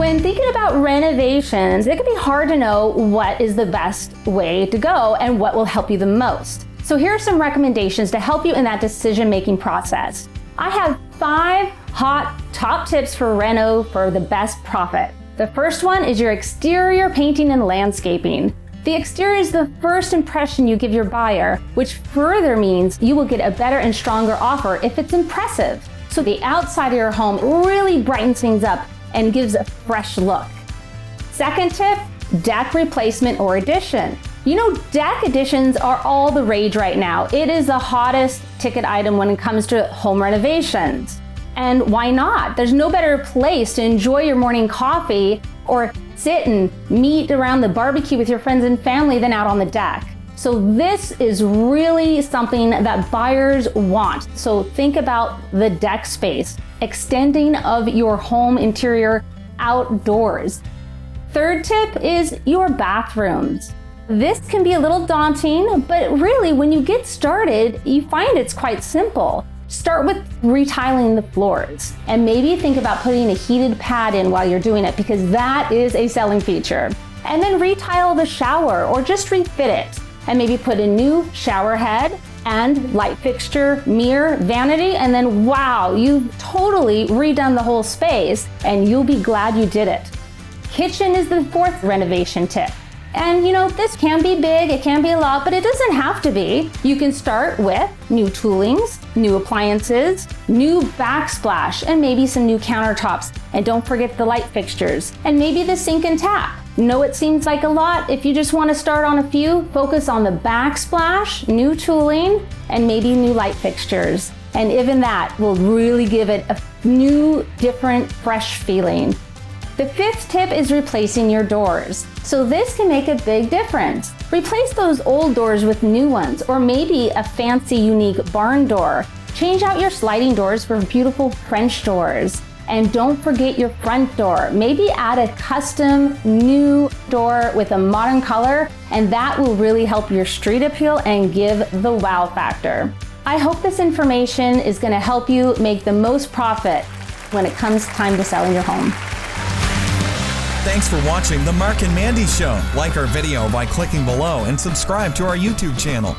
When thinking about renovations, it can be hard to know what is the best way to go and what will help you the most. So here are some recommendations to help you in that decision-making process. I have 5 hot top tips for reno for the best profit. The first one is your exterior painting and landscaping. The exterior is the first impression you give your buyer, which further means you will get a better and stronger offer if it's impressive. So the outside of your home really brightens things up and gives a fresh look. Second tip, deck replacement or addition. You know, deck additions are all the rage right now. It is the hottest ticket item when it comes to home renovations. And why not? There's no better place to enjoy your morning coffee or sit and meet around the barbecue with your friends and family than out on the deck. So this is really something that buyers want. So think about the deck space, extending of your home interior outdoors. Third tip is your bathrooms. This can be a little daunting, but really when you get started, you find it's quite simple. Start with retiling the floors and maybe think about putting a heated pad in while you're doing it because that is a selling feature. And then retile the shower or just refit it and maybe put a new shower head and light fixture, mirror, vanity, and then wow, you've totally redone the whole space and you'll be glad you did it. Kitchen is the fourth renovation tip. And you know, this can be big, it can be a lot, but it doesn't have to be. You can start with new toolings, new appliances, new backsplash, and maybe some new countertops. And don't forget the light fixtures, and maybe the sink and tap. No, it seems like a lot. If you just want to start on a few, focus on the backsplash, new tooling, and maybe new light fixtures. And even that will really give it a new, different, fresh feeling. The fifth tip is replacing your doors. So this can make a big difference. Replace those old doors with new ones, or maybe a fancy, unique barn door. Change out your sliding doors for beautiful French doors. And don't forget your front door. Maybe add a custom new door with a modern color, and that will really help your street appeal and give the wow factor. I hope this information is going to help you make the most profit when it comes time to selling your home. Thanks for watching the Marc and Mandy Show. Like our video by clicking below and subscribe to our YouTube channel.